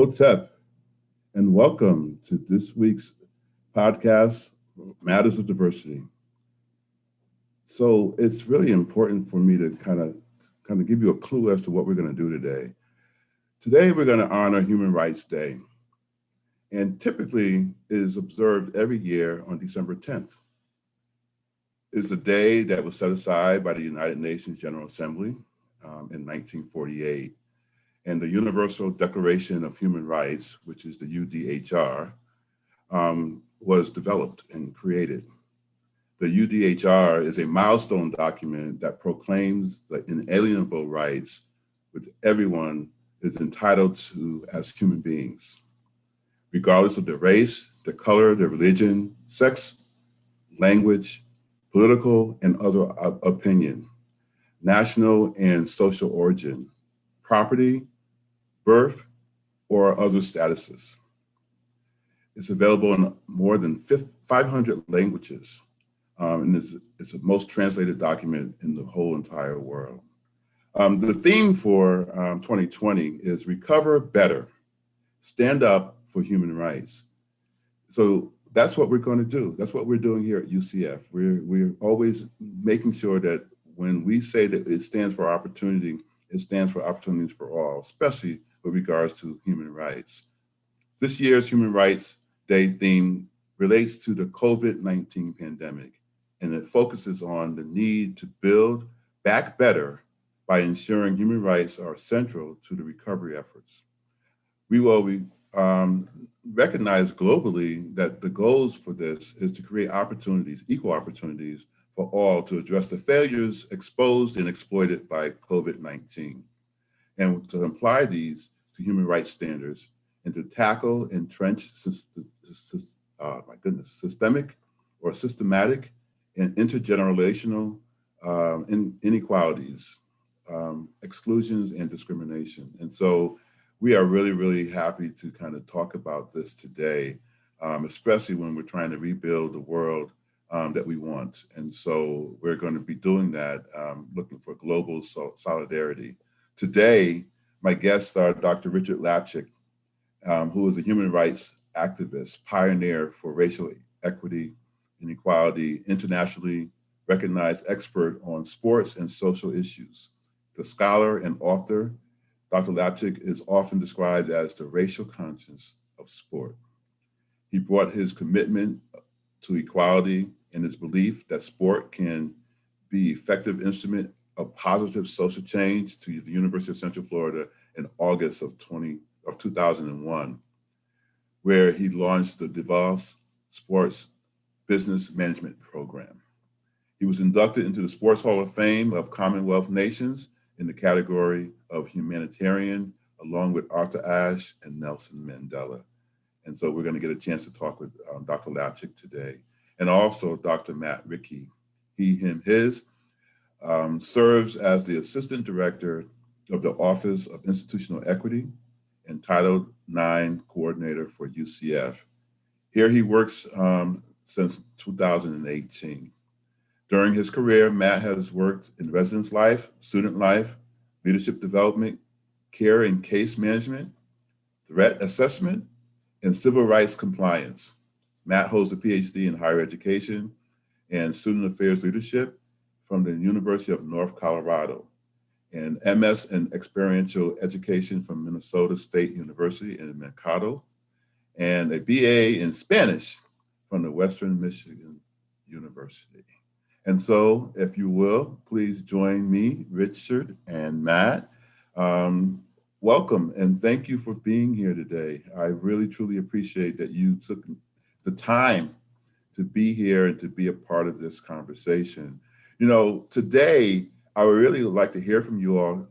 Hotep, and welcome to this week's podcast, Matters of Diversity. So it's really important for me to kind of give you a clue as to what we're going to do today. Today, we're going to honor Human Rights Day, and typically is observed every year on December 10th. It's a day that was set aside by the United Nations General Assembly in 1948. And the Universal Declaration of Human Rights, which is the UDHR, was developed and created. The UDHR is a milestone document that proclaims the inalienable rights which everyone is entitled to as human beings, regardless of their race, their color, their religion, sex, language, political and other opinion, national and social origin, property, birth, or other statuses. It's available in more than 500 languages, and it's the most translated document in the whole entire world. The theme for 2020 is Recover Better, Stand Up for Human Rights. So that's what we're going to do. That's what we're doing here at UCF. We're always making sure that when we say that it stands for opportunity, it stands for opportunities for all, especially with regards to human rights. This year's Human Rights Day theme relates to the COVID-19 pandemic, and it focuses on the need to build back better by ensuring human rights are central to the recovery efforts. We will recognize globally that the goals for this is to create opportunities, equal opportunities for all to address the failures exposed and exploited by COVID-19. And to apply these to human rights standards and to tackle entrenched systemic or systematic and intergenerational inequalities, exclusions, and discrimination. And so we are really, really happy to kind of talk about this today, especially when we're trying to rebuild the world that we want. And so we're going to be doing that, looking for global solidarity. Today, my guests are Dr. Richard Laczyk, who is a human rights activist, pioneer for racial equity and equality, internationally recognized expert on sports and social issues. The scholar and author, Dr. Laczyk is often described as the racial conscience of sport. He brought his commitment to equality and his belief that sport can be an effective instrument of positive social change to the University of Central Florida in August of 2001, where he launched the DeVos Sports Business Management Program. He was inducted into the Sports Hall of Fame of Commonwealth Nations in the category of humanitarian, along with Arthur Ashe and Nelson Mandela. And so we're going to get a chance to talk with Dr. Lapchick today, and also Dr. Matt Ricke. He, him, his, serves as the Assistant Director of the Office of Institutional Equity and Title IX Coordinator for UCF. Here he works since 2018. During his career, Matt has worked in residence life, student life, leadership development, care and case management, threat assessment, and civil rights compliance. Matt holds a PhD in higher education and student affairs leadership from the University of North Colorado, and MS in experiential education from Minnesota State University in Mankato, and a BA in Spanish from the Western Michigan University. And so, if you will, please join me, Richard and Matt. Welcome, and thank you for being here today. I really, truly appreciate that you took the time to be here and to be a part of this conversation. You know, today, I would really like to hear from you all,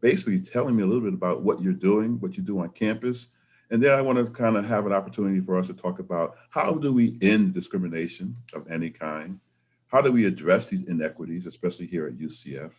basically telling me a little bit about what you're doing, what you do on campus. And then I want to kind of have an opportunity for us to talk about how do we end discrimination of any kind? How do we address these inequities, especially here at UCF?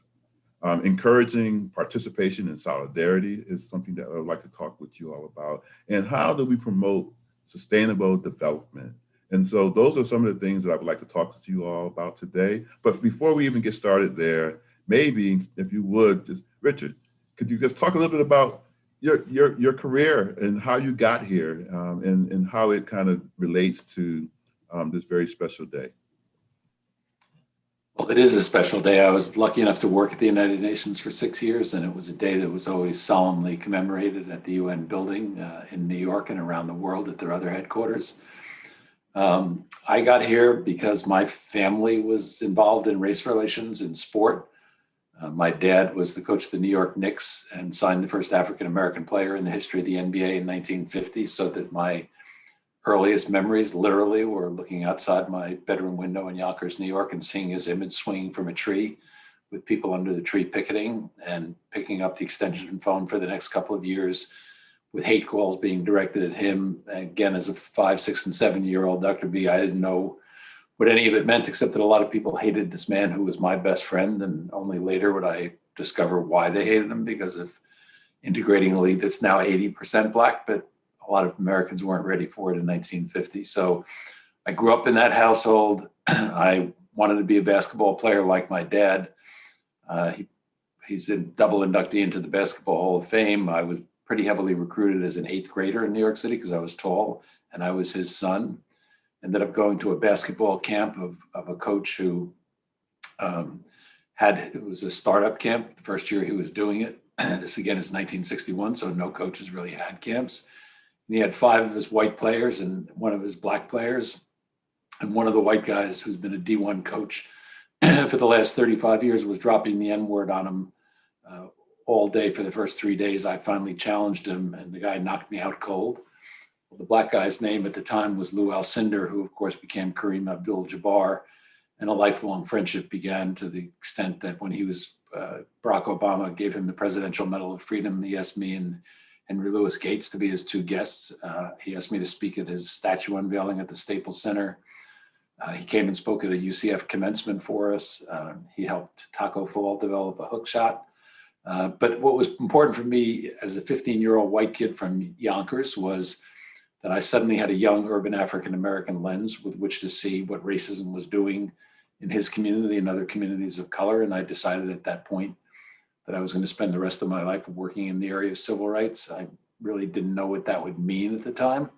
Encouraging participation and solidarity is something that I would like to talk with you all about. And how do we promote sustainable development? And so those are some of the things that I would like to talk to you all about today. But before we even get started there, maybe if you would, just, Richard, could you just talk a little bit about your career and how you got here, and how it kind of relates to this very special day. Well, it is a special day. I was lucky enough to work at the United Nations for 6 years, and it was a day that was always solemnly commemorated at the UN building in New York and around the world at their other headquarters. I got here because my family was involved in race relations in sport. My dad was the coach of the New York Knicks and signed the first African-American player in the history of the NBA in 1950, so that my earliest memories literally were looking outside my bedroom window in Yonkers, New York, and seeing his image swinging from a tree with people under the tree picketing, and picking up the extension phone for the next couple of years with hate calls being directed at him. Again, as a 5, 6, and 7-year-old Dr. B, I didn't know what any of it meant, except that a lot of people hated this man who was my best friend. And only later would I discover why they hated him, because of integrating a league that's now 80% Black, but a lot of Americans weren't ready for it in 1950. So I grew up in that household. I wanted to be a basketball player like my dad. He's a double inductee into the Basketball Hall of Fame. I was pretty heavily recruited as an 8th grader in New York City because I was tall and I was his son. Ended up going to a basketball camp of a coach who it was a startup camp the first year he was doing it. This again is 1961, so no coaches really had camps. And he had 5 of his white players and 1 of his Black players. And one of the white guys, who's been a D1 coach for the last 35 years, was dropping the N-word on him all day for the first 3 days. I finally challenged him, and the guy knocked me out cold. Well, the Black guy's name at the time was Lou Alcindor, who of course became Kareem Abdul-Jabbar, and a lifelong friendship began, to the extent that when he was Barack Obama gave him the Presidential Medal of Freedom, he asked me and Henry Louis Gates to be his 2 guests. He asked me to speak at his statue unveiling at the Staples Center. He came and spoke at a UCF commencement for us. He helped Taco Fall develop a hook shot. But what was important for me as a 15-year-old white kid from Yonkers was that I suddenly had a young urban African-American lens with which to see what racism was doing in his community and other communities of color. And I decided at that point that I was going to spend the rest of my life working in the area of civil rights. I really didn't know what that would mean at the time.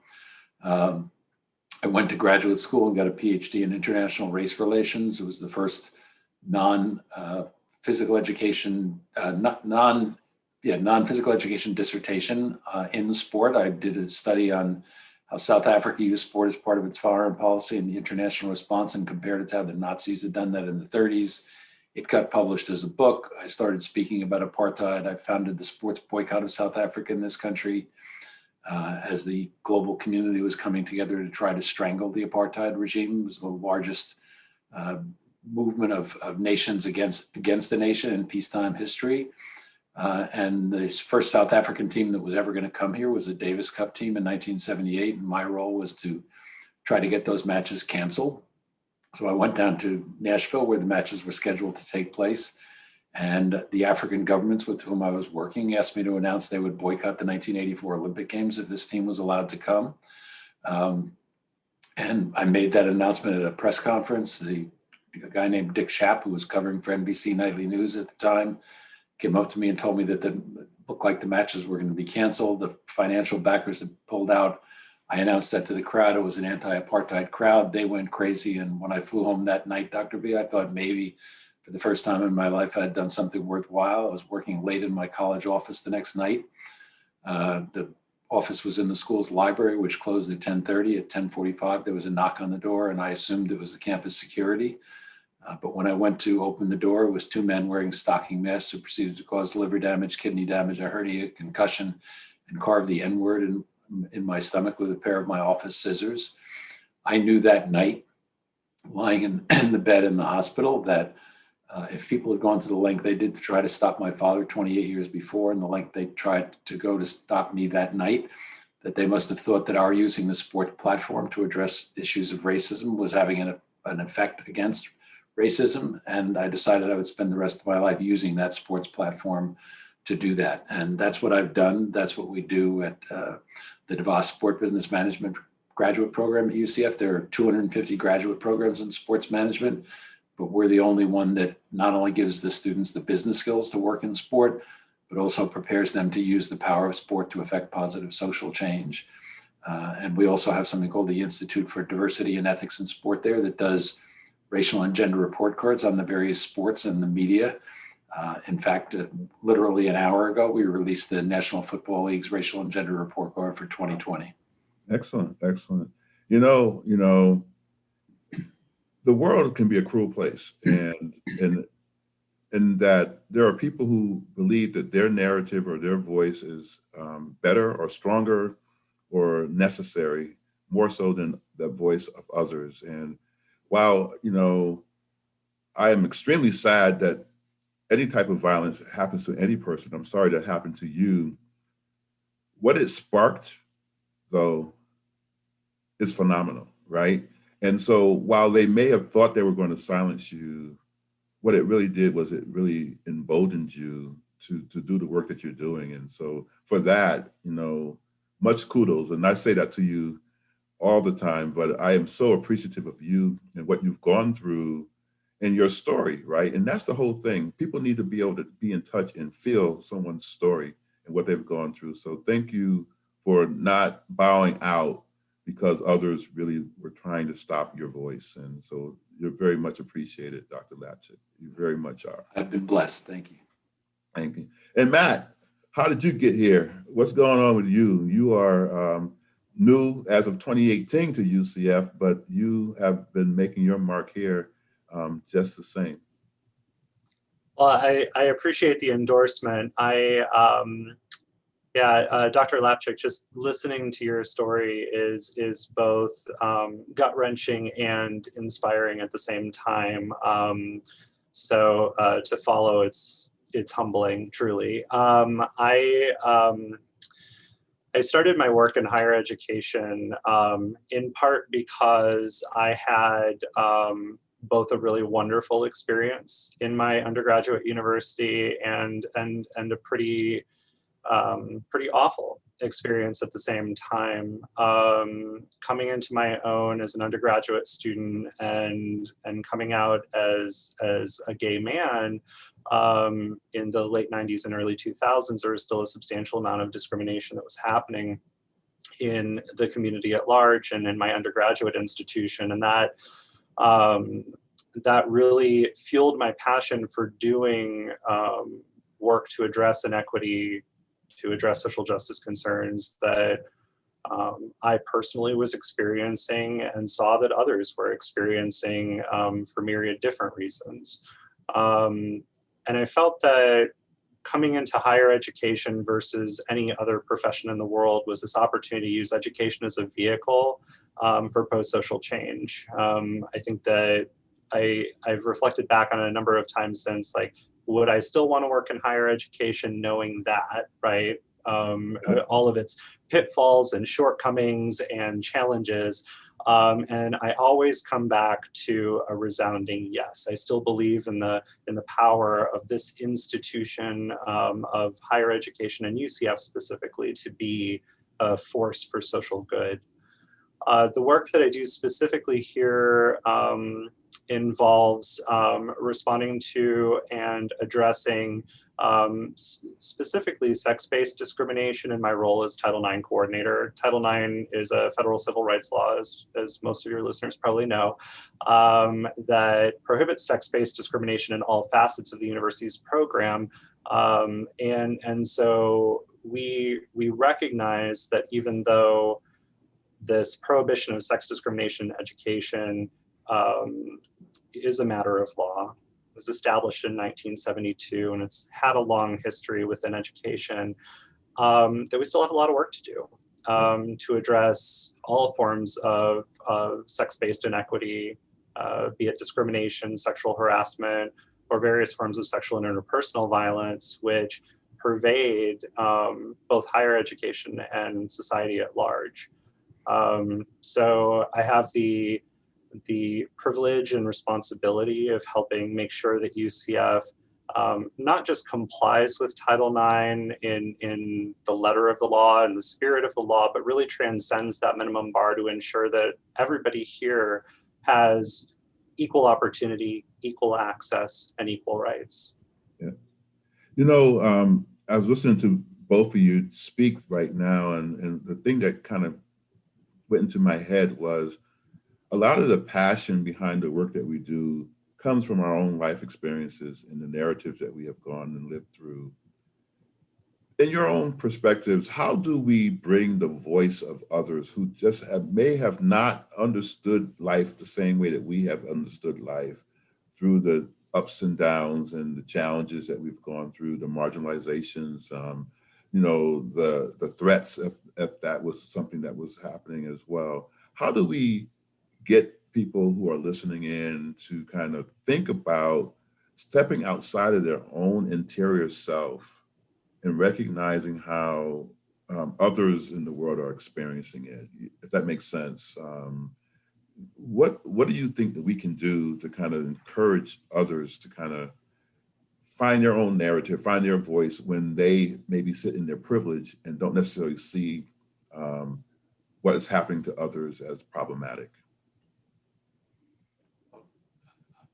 I went to graduate school and got a PhD in international race relations. It was the first non-physical education dissertation in sport. I did a study on how South Africa used sport as part of its foreign policy and the international response, and compared it to how the Nazis had done that in the 30s. It got published as a book. I started speaking about apartheid. I founded the sports boycott of South Africa in this country as the global community was coming together to try to strangle the apartheid regime. It was the largest movement of nations against the nation in peacetime history. And the first South African team that was ever going to come here was a Davis Cup team in 1978. And my role was to try to get those matches canceled. So I went down to Nashville, where the matches were scheduled to take place. And the African governments with whom I was working asked me to announce they would boycott the 1984 Olympic Games if this team was allowed to come. And I made that announcement at a press conference. A guy named Dick Schaap, who was covering for NBC Nightly News at the time, came up to me and told me that it looked like the matches were going to be canceled. The financial backers had pulled out. I announced that to the crowd. It was an anti-apartheid crowd. They went crazy. And when I flew home that night, Dr. B, I thought maybe for the first time in my life, I had done something worthwhile. I was working late in my college office the next night. The office was in the school's library, which closed at 10:30. At 10:45, there was a knock on the door, and I assumed it was the campus security. But when I went to open the door, it was 2 men wearing stocking masks who proceeded to cause liver damage, kidney damage, a hernia, concussion, and carve the N-word in my stomach with a pair of my office scissors. I knew that night, lying in the bed in the hospital, that if people had gone to the length they did to try to stop my father 28 years before, and the length they tried to go to stop me that night, that they must have thought that our using the sports platform to address issues of racism was having an effect against racism. And I decided I would spend the rest of my life using that sports platform to do that. And that's what I've done. That's what we do at the DeVos Sport Business Management graduate program at UCF. There are 250 graduate programs in sports management, but we're the only one that not only gives the students the business skills to work in sport, but also prepares them to use the power of sport to affect positive social change. And we also have something called the Institute for Diversity and Ethics in Sport there that does racial and gender report cards on the various sports and the media. In fact, literally an hour ago, we released the National Football League's racial and gender report card for 2020. Excellent, excellent. You know, the world can be a cruel place, and that there are people who believe that their narrative or their voice is better or stronger or necessary more so than the voice of others. And while, I am extremely sad that any type of violence happens to any person, I'm sorry that happened to you. What it sparked, though, is phenomenal, right? And so while they may have thought they were going to silence you, what it really did was it really emboldened you to do the work that you're doing. And so for that, much kudos. And I say that to you all the time, but I am so appreciative of you and what you've gone through and your story, right? And that's the whole thing. People need to be able to be in touch and feel someone's story and what they've gone through. So thank you for not bowing out because others really were trying to stop your voice. And so you're very much appreciated, Dr. Laczyk. You very much are. I've been blessed. Thank you. Thank you. And Matt, how did you get here? What's going on with you? You are new as of 2018 to UCF, but you have been making your mark here just the same. Well, I appreciate the endorsement. Dr. Lapchick, just listening to your story is both gut-wrenching and inspiring at the same time. So to follow, it's humbling, truly. I started my work in higher education in part because I had both a really wonderful experience in my undergraduate university and a pretty awful experience at the same time. Coming into my own as an undergraduate student and coming out as a gay man in the late 90s and early 2000s, there was still a substantial amount of discrimination that was happening in the community at large and in my undergraduate institution. And that really fueled my passion for doing work to address inequity, to address social justice concerns that I personally was experiencing and saw that others were experiencing for myriad different reasons. And I felt that coming into higher education versus any other profession in the world was this opportunity to use education as a vehicle for post-social change. I think that I've reflected back on it a number of times since, like, would I still want to work in higher education knowing that, right? All of its pitfalls and shortcomings and challenges. And I always come back to a resounding yes. I still believe in the power of this institution of higher education and UCF specifically to be a force for social good. The work that I do specifically here involves responding to and addressing specifically sex-based discrimination in my role as Title IX coordinator. Title IX is a federal civil rights law, as most of your listeners probably know, that prohibits sex-based discrimination in all facets of the university's program. And so we recognize that even though this prohibition of sex discrimination in education is a matter of law. It was established in 1972, and it's had a long history within education, that we still have a lot of work to do to address all forms of sex-based inequity, be it discrimination, sexual harassment, or various forms of sexual and interpersonal violence, which pervade both higher education and society at large. So I have the privilege and responsibility of helping make sure that UCF not just complies with Title IX in the letter of the law and the spirit of the law, but really transcends that minimum bar to ensure that everybody here has equal opportunity, equal access, and equal rights. Yeah. You know, I was listening to both of you speak right now, and the thing that kind of went into my head was a lot of the passion behind the work that we do comes from our own life experiences and the narratives that we have gone and lived through. In your own perspectives, how do we bring the voice of others who just may have not understood life the same way that we have understood life through the ups and downs and the challenges that we've gone through, the marginalizations, the threats, if that was something that was happening as well. How do we get people who are listening in to kind of think about stepping outside of their own interior self and recognizing how others in the world are experiencing it, if that makes sense? What do you think that we can do to kind of encourage others to kind of find their own narrative, find their voice when they maybe sit in their privilege and don't necessarily see what is happening to others as problematic?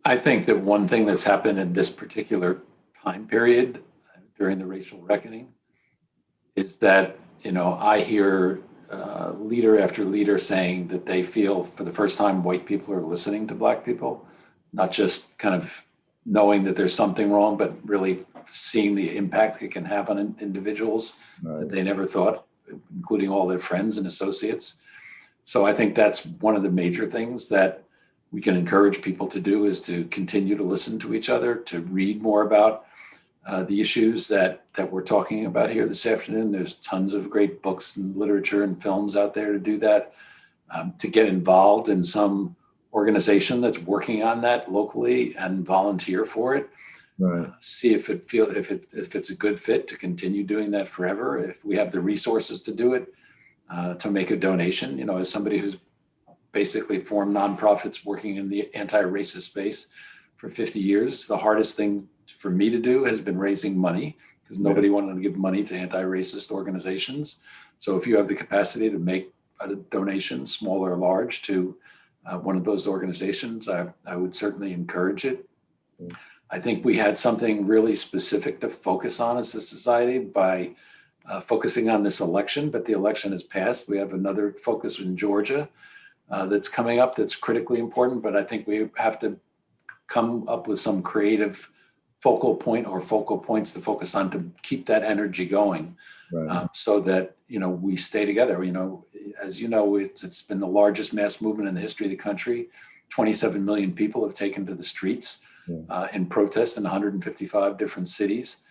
I think that one thing that's happened in this particular time period during the racial reckoning is that, I hear leader after leader saying that they feel for the first time white people are listening to Black people, not just kind of knowing that there's something wrong, but really seeing the impact it can have on individuals that they never thought, including all their friends and associates. So I think that's one of the major things that we can encourage people to do, is to continue to listen to each other, to read more about the issues that we're talking about here this afternoon. There's tons of great books and literature and films out there to do that, to get involved in some organization that's working on that locally and volunteer for it. Right. See if it's a good fit to continue doing that forever. If we have the resources to do it, to make a donation, as somebody who's basically formed nonprofits working in the anti-racist space for 50 years, the hardest thing for me to do has been raising money, because nobody wanted to give money to anti-racist organizations. So if you have the capacity to make a donation, small or large, to one of those organizations, I would certainly encourage it. I think we had something really specific to focus on as a society by focusing on this election, but the election has passed. We have another focus in Georgia that's coming up that's critically important, but I think we have to come up with some creative focal point or focal points to focus on to keep that energy going. Right. So that, we stay together. As you know, it's been the largest mass movement in the history of the country. 27 million people have taken to the streets in protest in 155 different cities.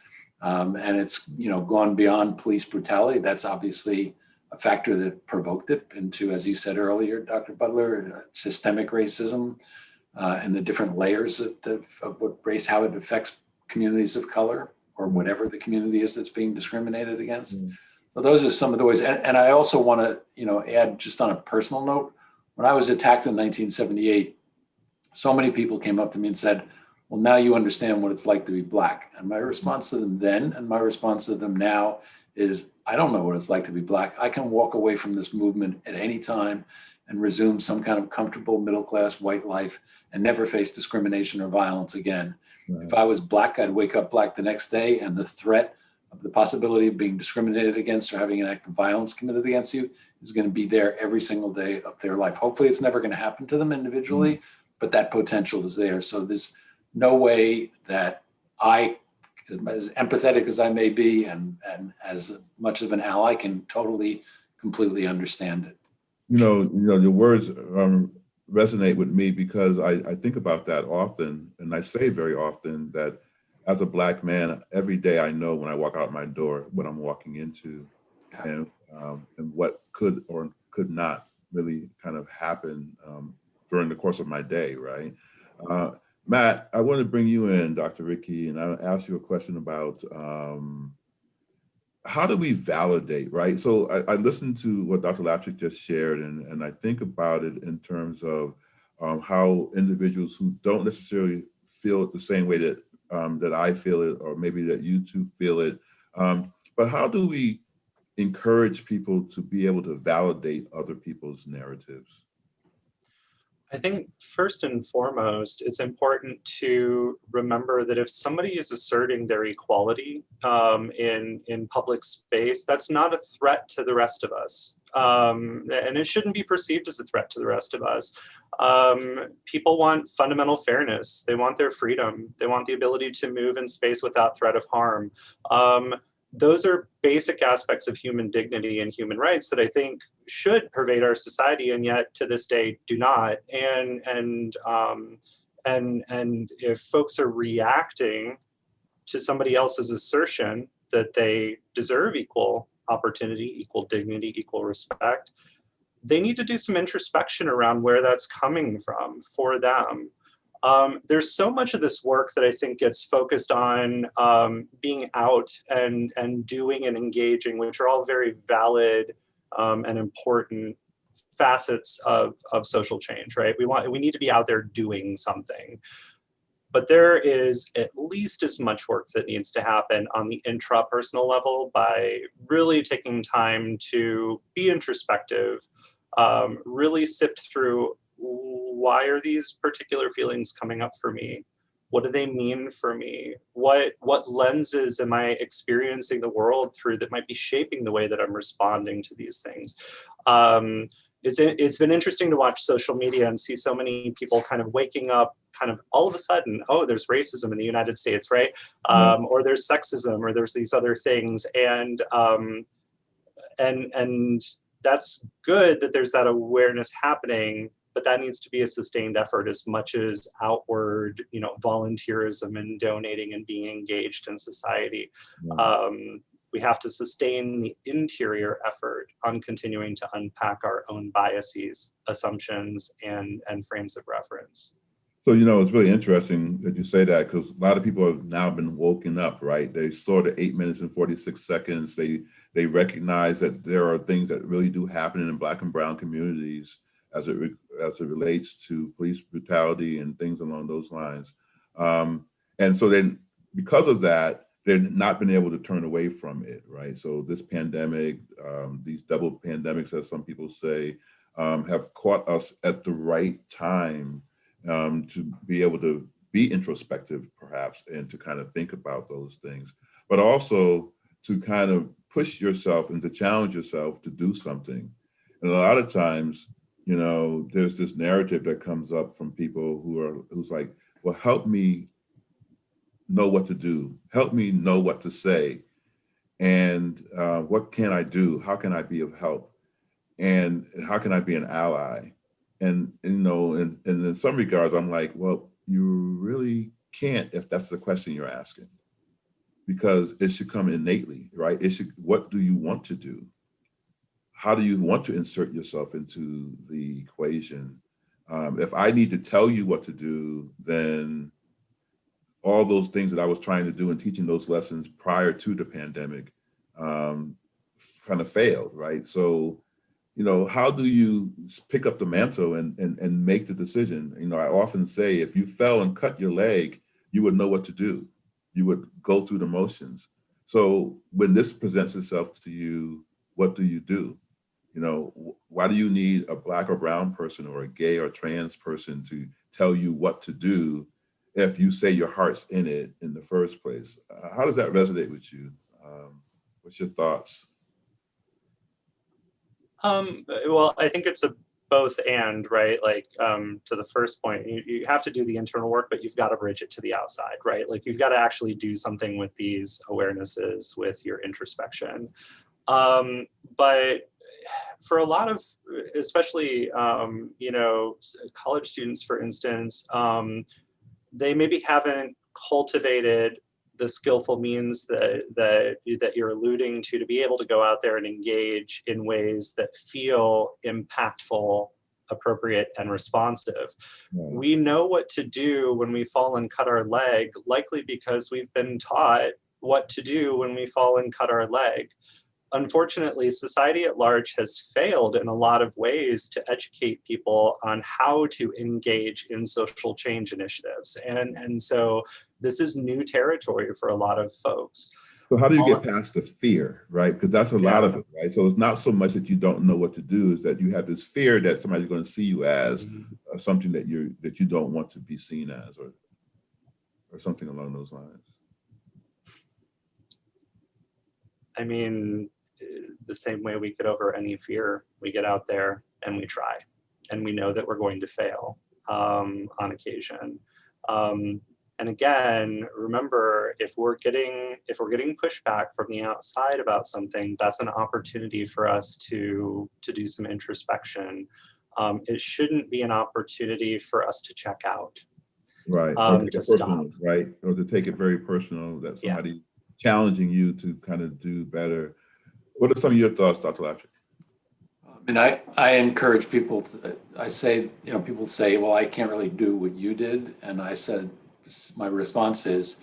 And it's, gone beyond police brutality. That's obviously a factor that provoked it into, as you said earlier, Dr. Butler, systemic racism and the different layers of what race, how it affects communities of color, or whatever the community is that's being discriminated against. So those are some of the ways. And I also want to, add, just on a personal note, when I was attacked in 1978, so many people came up to me and said, well, now you understand what it's like to be Black. And my response to them then, and my response to them now, is I don't know what it's like to be Black. I can walk away from this movement at any time and resume some kind of comfortable middle-class white life and never face discrimination or violence again. Right. If I was Black, I'd wake up Black the next day, and the threat of the possibility of being discriminated against or having an act of violence committed against you is going to be there every single day of their life. Hopefully it's never going to happen to them individually, but that potential is there. So there's no way that I, as empathetic as I may be and as much of an ally, can totally, completely understand it. Your words resonate with me, because I think about that often, and I say very often that as a Black man, every day I know when I walk out my door what I'm walking into, and what could or could not really kind of happen during the course of my day, right? Matt, I want to bring you in, Dr. Ricke, and I'll ask you a question about how do we validate, right? So I listened to what Dr. Laczyk just shared, and I think about it in terms of how individuals who don't necessarily feel it the same way that that I feel it, or maybe that you two feel it, but how do we encourage people to be able to validate other people's narratives? I think first and foremost, it's important to remember that if somebody is asserting their equality in public space, that's not a threat to the rest of us. And it shouldn't be perceived as a threat to the rest of us. People want fundamental fairness. They want their freedom. They want the ability to move in space without threat of harm. Those are basic aspects of human dignity and human rights that I think should pervade our society, and yet to this day do not. And if folks are reacting to somebody else's assertion that they deserve equal opportunity, equal dignity, equal respect, they need to do some introspection around where that's coming from for them. There's so much of this work that I think gets focused on being out and doing and engaging, which are all very valid and important facets of social change, right? We need to be out there doing something. But there is at least as much work that needs to happen on the intrapersonal level by really taking time to be introspective, really sift through, why are these particular feelings coming up for me? What do they mean for me? What lenses am I experiencing the world through that might be shaping the way that I'm responding to these things? It's been interesting to watch social media and see so many people kind of waking up kind of all of a sudden, oh, there's racism in the United States, right? Or there's sexism, or there's these other things. And that's good that there's that awareness happening, but that needs to be a sustained effort as much as outward, volunteerism and donating and being engaged in society. We have to sustain the interior effort on continuing to unpack our own biases, assumptions, and frames of reference. So, it's really interesting that you say that, because a lot of people have now been woken up, right? They saw the 8 minutes and 46 seconds. They recognize that there are things that really do happen in Black and brown communities as it relates to police brutality and things along those lines. And so then, because of that, they've not been able to turn away from it, right? So this pandemic, these double pandemics, as some people say, have caught us at the right time to be able to be introspective, perhaps, and to kind of think about those things, but also to kind of push yourself and to challenge yourself to do something. And a lot of times, there's this narrative that comes up from people who's like, well, help me know what to do, help me know what to say, and what can I do? How can I be of help? And how can I be an ally? And in some regards, I'm like, well, you really can't if that's the question you're asking, because it should come innately, right? What do you want to do? How do you want to insert yourself into the equation? If I need to tell you what to do, then all those things that I was trying to do and teaching those lessons prior to the pandemic kind of failed, right? So, how do you pick up the mantle and make the decision? I often say, if you fell and cut your leg, you would know what to do. You would go through the motions. So when this presents itself to you, what do you do? Why do you need a Black or brown person or a gay or trans person to tell you what to do if you say your heart's in it in the first place? How does that resonate with you? What's your thoughts? Well, I think it's a both and, right? Like, to the first point, you have to do the internal work, but you've got to bridge it to the outside, right? Like, you've got to actually do something with these awarenesses, with your introspection. But for a lot of, especially, college students, for instance, they maybe haven't cultivated the skillful means that you're alluding to be able to go out there and engage in ways that feel impactful, appropriate, and responsive. Right. We know what to do when we fall and cut our leg, likely because we've been taught what to do when we fall and cut our leg. Unfortunately, society at large has failed in a lot of ways to educate people on how to engage in social change initiatives. And so this is new territory for a lot of folks. So how do you All- get past the fear, right? Because that's a Yeah. lot of it, right? So it's not so much that you don't know what to do, is that you have this fear that somebody's going to see you as something that you don't want to be seen as, or something along those lines. I mean, the same way we get over any fear, we get out there and we try, and we know that we're going to fail on occasion. And again, remember, if we're getting pushback from the outside about something, that's an opportunity for us to do some introspection. It shouldn't be an opportunity for us to check out. Right. Or take To it personal, stop. right? Or to take it very personal that Yeah. somebody challenging you to kind of do better. What are some of your thoughts, Dr. Laczyk? And I encourage people, I say, people say, well, I can't really do what you did. And I said, my response is,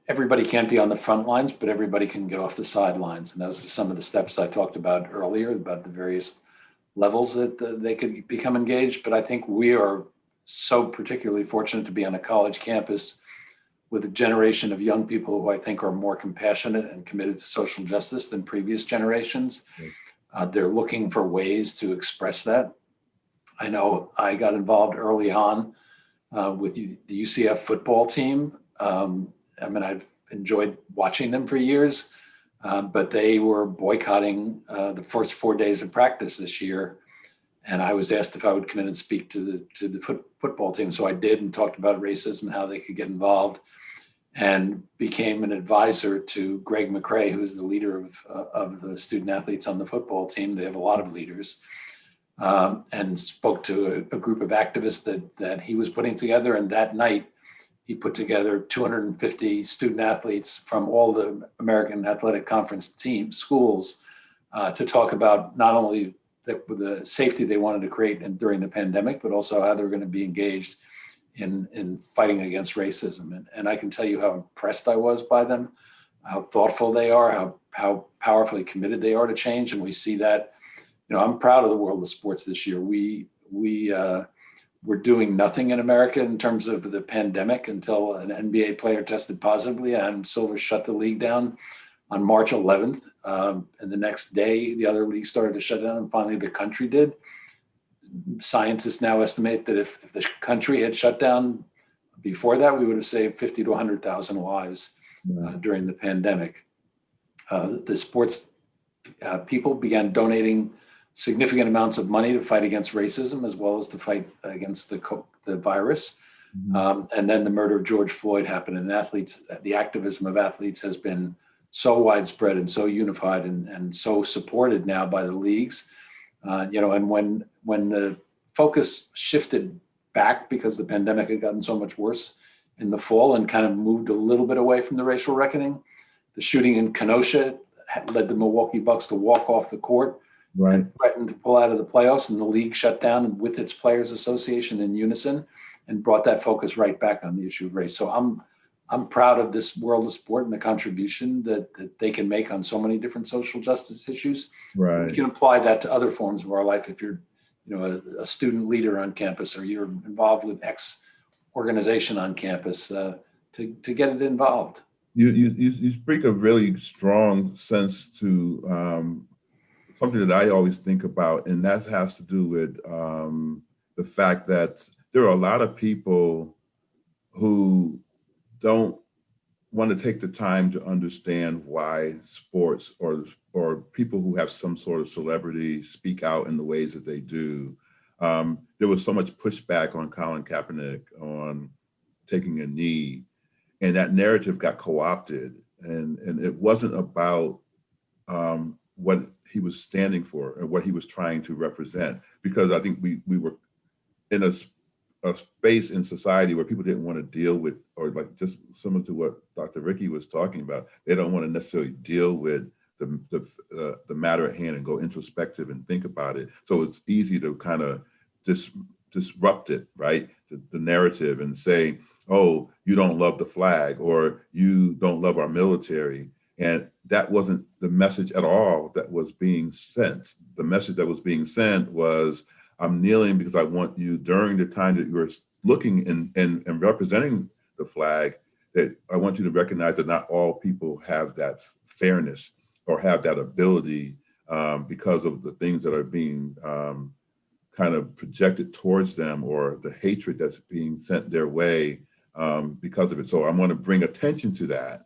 everybody can't be on the front lines, but everybody can get off the sidelines. And those are some of the steps I talked about earlier, about the various levels that they could become engaged. But I think we are so particularly fortunate to be on a college campus with a generation of young people who I think are more compassionate and committed to social justice than previous generations. They're looking for ways to express that. I know I got involved early on with the UCF football team. I've enjoyed watching them for years, but they were boycotting the first 4 days of practice this year. And I was asked if I would come in and speak to the football team. So I did, and talked about racism and how they could get involved, and became an advisor to Greg McCrae, who is the leader of the student athletes on the football team. They have a lot of leaders, and spoke to a group of activists that he was putting together. And that night, he put together 250 student athletes from all the American Athletic Conference schools to talk about not only the safety they wanted to create during the pandemic, but also how they were going to be engaged in fighting against racism. And I can tell you how impressed I was by them, how thoughtful they are, how powerfully committed they are to change. And we see that, I'm proud of the world of sports this year. We're doing nothing in America in terms of the pandemic until an NBA player tested positively. Adam Silver shut the league down on March 11th. And the next day, the other leagues started to shut down, and finally the country did. Scientists now estimate that if the country had shut down before that, we would have saved 50 to 100,000 lives during the pandemic. The sports people began donating significant amounts of money to fight against racism, as well as to fight against the virus. And then the murder of George Floyd happened, and the activism of athletes has been so widespread and so unified and so supported now by the leagues. And when the focus shifted back because the pandemic had gotten so much worse in the fall and kind of moved a little bit away from the racial reckoning, the shooting in Kenosha led the Milwaukee Bucks to walk off the court, and threatened to pull out of the playoffs, and the league shut down with its players association in unison and brought that focus right back on the issue of race. So I'm proud of this world of sport and the contribution that they can make on so many different social justice issues. Right. We can apply that to other forms of our life. If you're, a student leader on campus, or you're involved with X organization on campus, to get it involved. You speak a really strong sense to something that I always think about, and that has to do with the fact that there are a lot of people who don't want to take the time to understand why sports or people who have some sort of celebrity speak out in the ways that they do. There was so much pushback on Colin Kaepernick on taking a knee, and that narrative got co-opted, and it wasn't about what he was standing for and what he was trying to represent, because I think we were in a space in society where people didn't want to deal with, or like just similar to what Dr. Ricke was talking about, they don't want to necessarily deal with the matter at hand and go introspective and think about it. So it's easy to kind of disrupt it, right? The narrative, and say, oh, you don't love the flag, or you don't love our military. And that wasn't the message at all that was being sent. The message that was being sent was, I'm kneeling because I want you, during the time that you're looking and representing the flag, that I want you to recognize that not all people have that fairness or have that ability because of the things that are being kind of projected towards them, or the hatred that's being sent their way because of it. So I want to bring attention to that.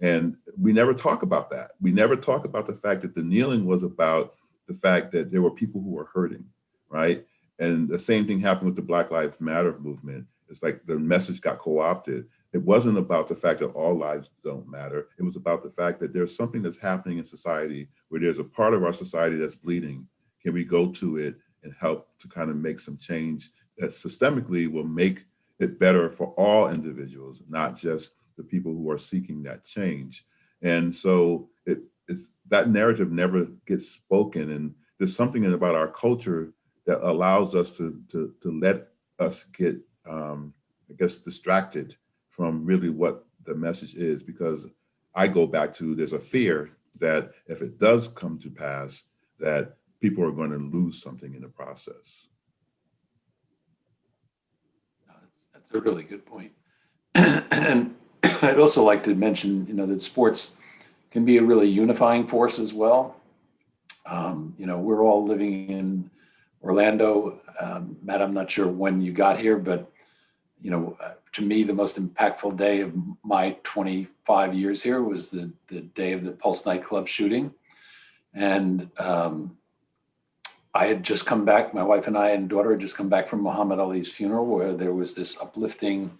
And we never talk about that. We never talk about the fact that the kneeling was about the fact that there were people who were hurting, right? And the same thing happened with the Black Lives Matter movement. It's like the message got co-opted. It wasn't about the fact that all lives don't matter. It was about the fact that there's something that's happening in society where there's a part of our society that's bleeding. Can we go to it and help to kind of make some change that systemically will make it better for all individuals, not just the people who are seeking that change? And so it's that narrative never gets spoken. And there's something about our culture that allows us to let us get, I guess, distracted from really what the message is, because I go back to, there's a fear that if it does come to pass, that people are going to lose something in the process. That's a really good point. And I'd also like to mention, that sports can be a really unifying force as well. We're all living in Orlando. Matt, I'm not sure when you got here, but to me, the most impactful day of my 25 years here was the day of the Pulse nightclub shooting. And I had just come back, my wife and I and daughter had just come back from Muhammad Ali's funeral, where there was this uplifting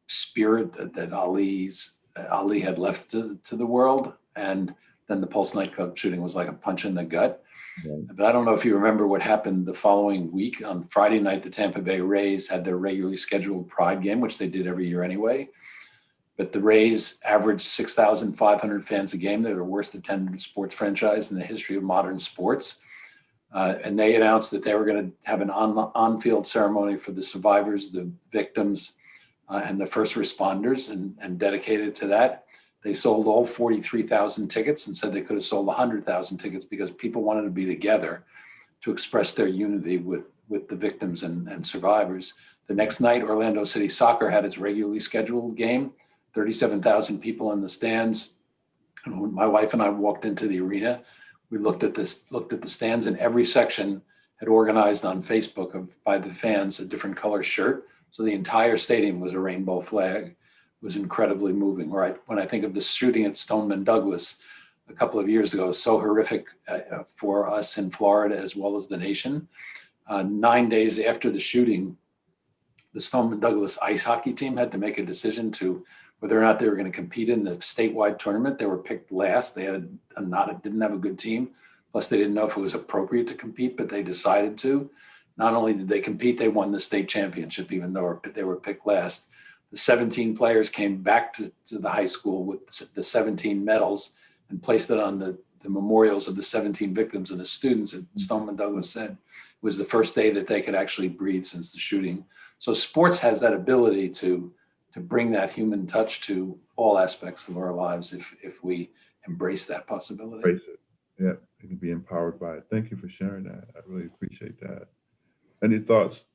spirit that Ali had left to the world. And then the Pulse nightclub shooting was like a punch in the gut. Yeah. But I don't know if you remember what happened the following week. On Friday night, the Tampa Bay Rays had their regularly scheduled Pride game, which they did every year anyway. But the Rays averaged 6,500 fans a game. They're the worst attended sports franchise in the history of modern sports. And they announced that they were going to have an on-field ceremony for the survivors, the victims, and the first responders, and dedicated to that. They sold all 43,000 tickets and said they could have sold 100,000 tickets because people wanted to be together to express their unity with the victims and survivors. The next night, Orlando City Soccer had its regularly scheduled game, 37,000 people in the stands. And when my wife and I walked into the arena, we looked at the stands, and every section had organized on Facebook by the fans a different color shirt. So the entire stadium was a rainbow flag. It was incredibly moving. When I think of the shooting at Stoneman Douglas a couple of years ago, so horrific for us in Florida as well as the nation. 9 days after the shooting, the Stoneman Douglas ice hockey team had to make a decision to whether or not they were going to compete in the statewide tournament. They were picked last. They didn't have a good team. Plus, they didn't know if it was appropriate to compete, but they decided to. Not only did they compete, they won the state championship, even though they were picked last. The 17 players came back to the high school with the 17 medals and placed it on the memorials of the 17 victims. And the students at Stoneman Douglas said it was the first day that they could actually breathe since the shooting. So sports has that ability to bring that human touch to all aspects of our lives if we embrace that possibility. Embrace it. Yeah, you can be empowered by it. Thank you for sharing that. I really appreciate that. Any thoughts?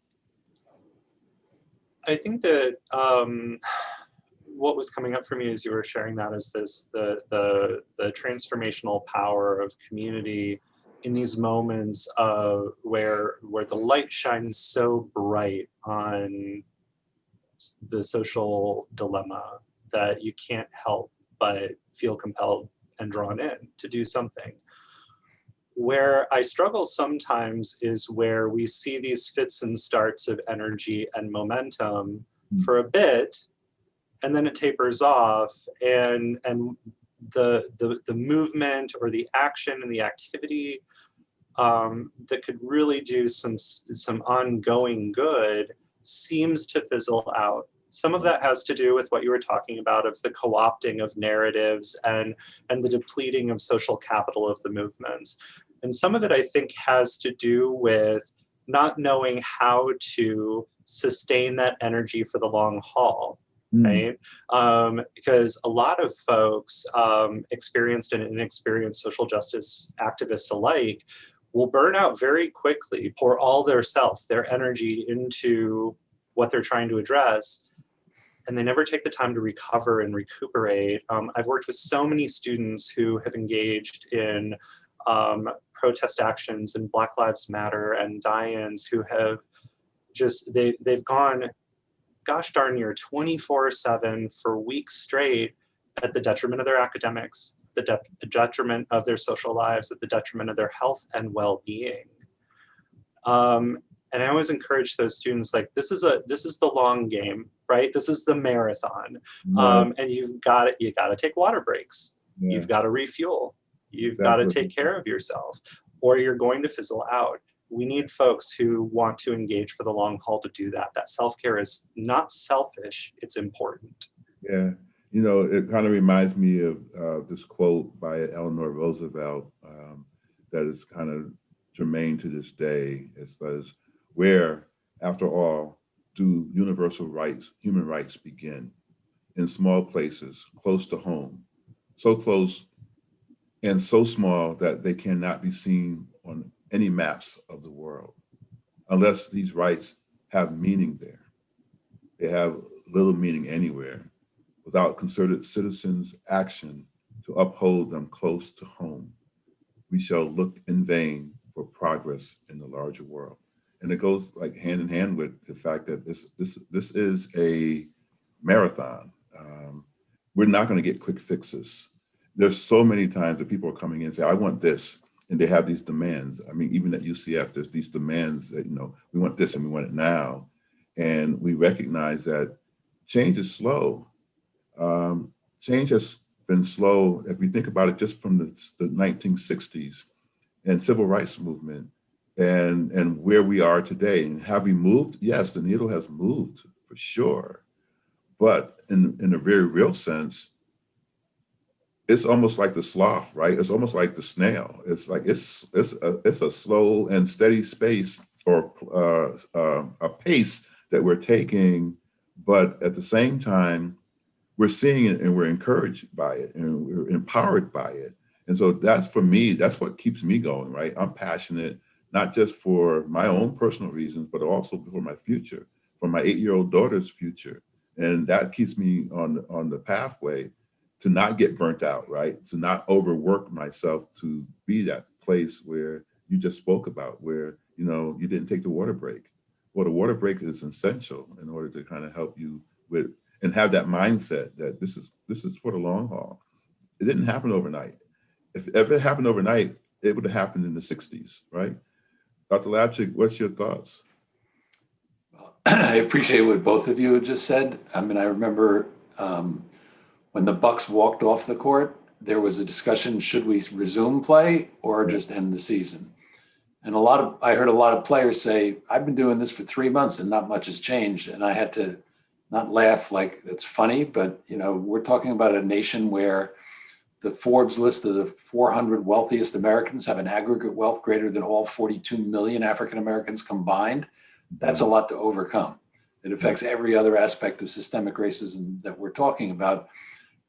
I think that what was coming up for me as you were sharing that is the transformational power of community in these moments where the light shines so bright on the social dilemma that you can't help but feel compelled and drawn in to do something. Where I struggle sometimes is where we see these fits and starts of energy and momentum for a bit, and then it tapers off, and the movement or the action and the activity that could really do some ongoing good seems to fizzle out. Some of that has to do with what you were talking about of the co-opting of narratives and the depleting of social capital of the movements. And some of it, I think, has to do with not knowing how to sustain that energy for the long haul, right? Because a lot of folks, experienced and inexperienced social justice activists alike, will burn out very quickly, pour all their energy into what they're trying to address, and they never take the time to recover and recuperate. I've worked with so many students who have engaged in protest actions and Black Lives Matter and die-ins who have just, they've gone, gosh darn near 24/7 for weeks straight at the detriment of their academics, the detriment of their social lives, at the detriment of their health and well-being. And I always encourage those students, like, this is the long game, right? This is the marathon. And you gotta take water breaks. Yeah. You've got to refuel. You've got to take care of yourself, or you're going to fizzle out. We need folks who want to engage for the long haul to do that. That self-care is not selfish, it's important. Yeah. You know, it kind of reminds me of this quote by Eleanor Roosevelt that is kind of germane to this day. It says, where, after all, do universal rights, human rights begin? In small places, close to home, so close and so small that they cannot be seen on any maps of the world, unless these rights have meaning there. They have little meaning anywhere without concerted citizens' action to uphold them close to home. We shall look in vain for progress in the larger world. And it goes like hand in hand with the fact that this is a marathon. We're not going to get quick fixes. There's so many times that people are coming in and say, I want this, and they have these demands. I mean, even at UCF, there's these demands that, you know, we want this and we want it now. And we recognize that change is slow. Change has been slow, if we think about it, just from the 1960s and civil rights movement and where we are today. And have we moved? Yes, the needle has moved for sure. But in a very real sense, it's almost like the sloth, right? It's almost like the snail. It's like it's a slow and steady space or a pace that we're taking, but at the same time, we're seeing it and we're encouraged by it and we're empowered by it. And so that's, for me, that's what keeps me going, right? I'm passionate, not just for my own personal reasons, but also for my future, for my 8-year-old daughter's future. And that keeps me on the pathway to not get burnt out, right? To not overwork myself to be that place where you just spoke about, where, you know, you didn't take the water break. Well, the water break is essential in order to kind of help you with, and have that mindset that this is for the long haul. It didn't happen overnight. If it happened overnight, it would have happened in the 60s, right? Dr. Laczyk, what's your thoughts? Well, I appreciate what both of you had just said. I mean, I remember when the Bucks walked off the court, there was a discussion, should we resume play or just end the season? And I heard a lot of players say, I've been doing this for 3 months and not much has changed. And I had to not laugh like it's funny, but, you know, we're talking about a nation where the Forbes list of the 400 wealthiest Americans have an aggregate wealth greater than all 42 million African Americans combined. That's a lot to overcome. It affects every other aspect of systemic racism that we're talking about.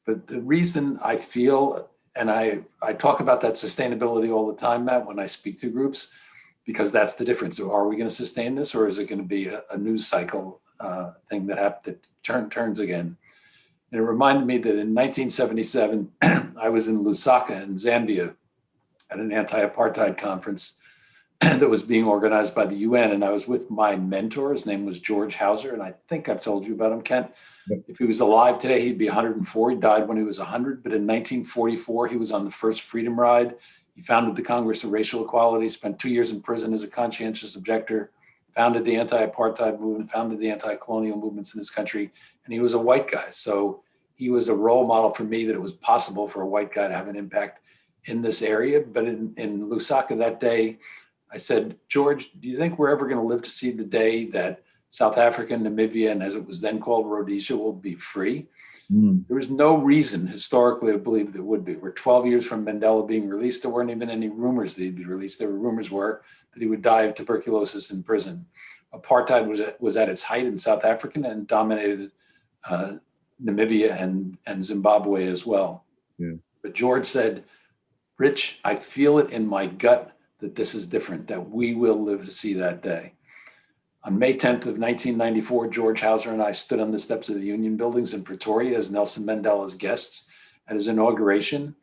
But the reason I feel, and I talk about that sustainability all the time, Matt, when I speak to groups, because that's the difference. So are we going to sustain this, or is it going to be a news cycle thing that turns again? And it reminded me that in 1977, I was in Lusaka in Zambia at an anti-apartheid conference that was being organized by the UN. And I was with my mentor. His name was George Hauser. And I think I've told you about him, Kent. If he was alive today, he'd be 104. He died when he was 100. But in 1944, he was on the first freedom ride. He founded the Congress of Racial Equality, spent 2 years in prison as a conscientious objector, founded the anti-apartheid movement, founded the anti-colonial movements in this country. And he was a white guy. So he was a role model for me that it was possible for a white guy to have an impact in this area. But in Lusaka that day, I said, George, do you think we're ever going to live to see the day that South Africa, Namibia, and as it was then called, Rhodesia, will be free? There was no reason historically to believe that it would be. We're 12 years from Mandela being released. There weren't even any rumors that he'd be released. There were rumors that he would die of tuberculosis in prison. Apartheid was at its height in South Africa and dominated Namibia and Zimbabwe as well. Yeah. But George said, Rich, I feel it in my gut that this is different, that we will live to see that day. On May 10th of 1994, George Hauser and I stood on the steps of the Union buildings in Pretoria as Nelson Mandela's guests at his inauguration.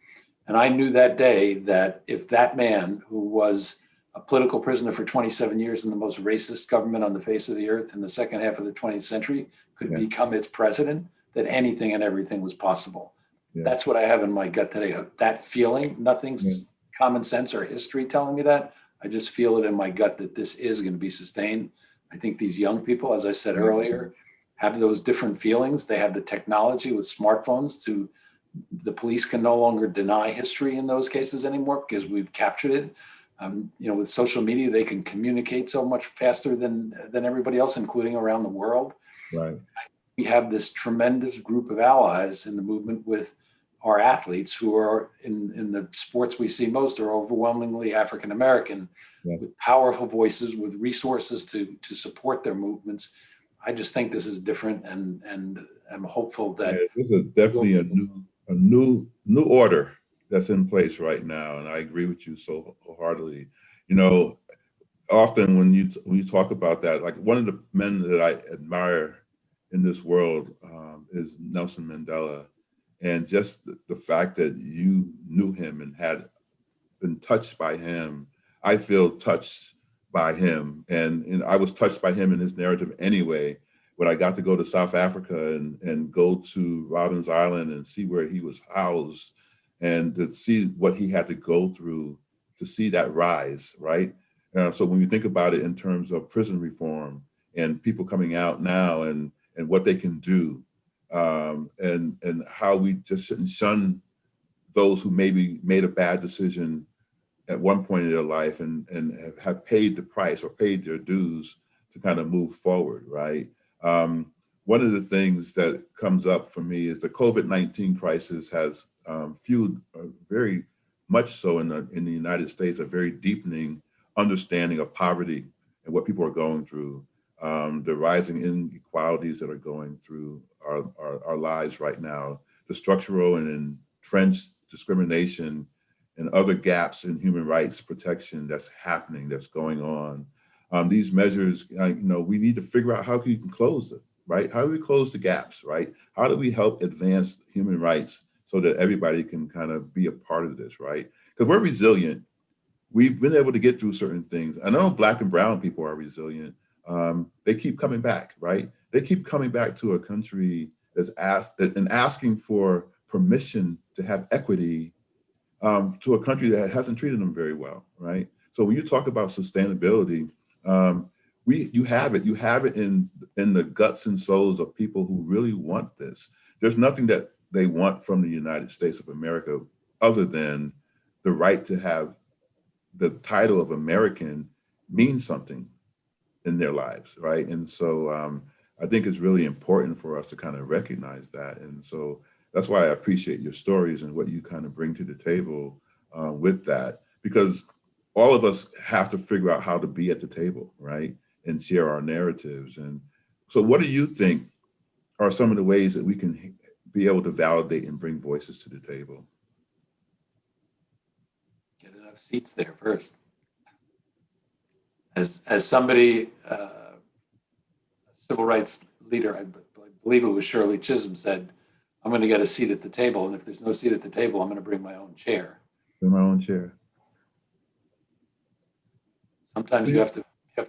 And I knew that day that if that man, who was a political prisoner for 27 years in the most racist government on the face of the earth in the second half of the 20th century, could become its president, that anything and everything was possible. That's what I have in my gut today. That feeling, nothing's common sense or history telling me that. I just feel it in my gut that this is going to be sustained. I think these young people, as I said earlier, have those different feelings. They have the technology with smartphones to, the police can no longer deny history in those cases anymore because we've captured it. With social media, they can communicate so much faster than everybody else, including around the world. Right. We have this tremendous group of allies in the movement with our athletes who are in the sports we see most are overwhelmingly African-American, with powerful voices, with resources to support their movements. I just think this is different, and I'm hopeful that this is definitely a new order that's in place right now, and I agree with you so wholeheartedly. Often when you talk about that, like one of the men that I admire in this world is Nelson Mandela, and just the fact that you knew him and had been touched by him, I feel touched by him, and I was touched by him in his narrative anyway. When I got to go to South Africa and go to Robben's Island and see where he was housed, and to see what he had to go through to see that rise, right? So when you think about it in terms of prison reform and people coming out now and what they can do, and how we just shouldn't shun those who maybe made a bad decision at one point in their life and have paid the price or paid their dues to kind of move forward, right? One of the things that comes up for me is the COVID-19 crisis has fueled very much so in the United States, a very deepening understanding of poverty and what people are going through, the rising inequalities that are going through our lives right now, the structural and entrenched discrimination and other gaps in human rights protection that's happening, that's going on. These measures, we need to figure out how we can close them, right? How do we close the gaps, right? How do we help advance human rights so that everybody can kind of be a part of this, right? Because we're resilient. We've been able to get through certain things. I know Black and brown people are resilient. They keep coming back, right? They keep coming back to a country that's asking for permission to have equity to a country that hasn't treated them very well, right? So when you talk about sustainability, you have it in the guts and souls of people who really want this. There's nothing that they want from the United States of America other than the right to have the title of American mean something in their lives, right? And so I think it's really important for us to kind of recognize that. And so that's why I appreciate your stories and what you kind of bring to the table with that, because all of us have to figure out how to be at the table, right? And share our narratives. And so what do you think are some of the ways that we can be able to validate and bring voices to the table? Get enough seats there first. As somebody, a civil rights leader, I believe it was Shirley Chisholm, said, I'm going to get a seat at the table, and if there's no seat at the table, I'm going to bring my own chair. Bring my own chair. Sometimes you have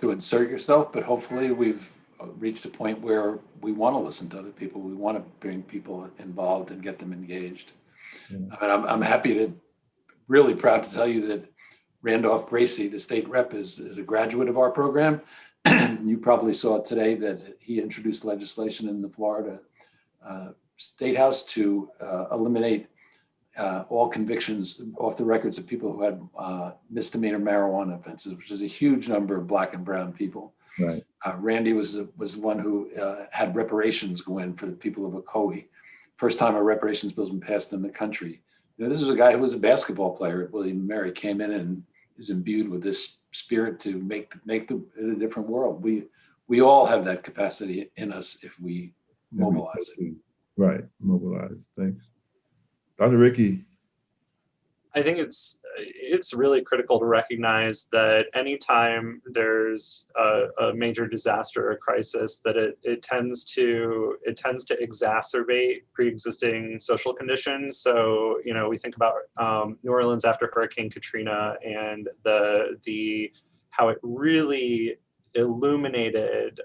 to insert yourself, but hopefully we've reached a point where we want to listen to other people. We want to bring people involved and get them engaged. Yeah. I mean, I'm happy to, really proud to tell you that Randolph Bracey, the state rep, is a graduate of our program. You probably saw today that he introduced legislation in the Florida State House to eliminate all convictions off the records of people who had misdemeanor marijuana offenses, which is a huge number of Black and brown people. Right. Randy was the one who had reparations go in for the people of Ocoee. First time a reparations bill's been passed in the country. This was a guy who was a basketball player at William & Mary, came in and is imbued with this spirit to make a different world. We all have that capacity in us if we mobilize it. Right, mobilize. Thanks. Dr. Ricke. I think it's it's really critical to recognize that anytime there's a major disaster or crisis, that it tends to exacerbate pre-existing social conditions. So, you know, we think about New Orleans after Hurricane Katrina and the how it really illuminated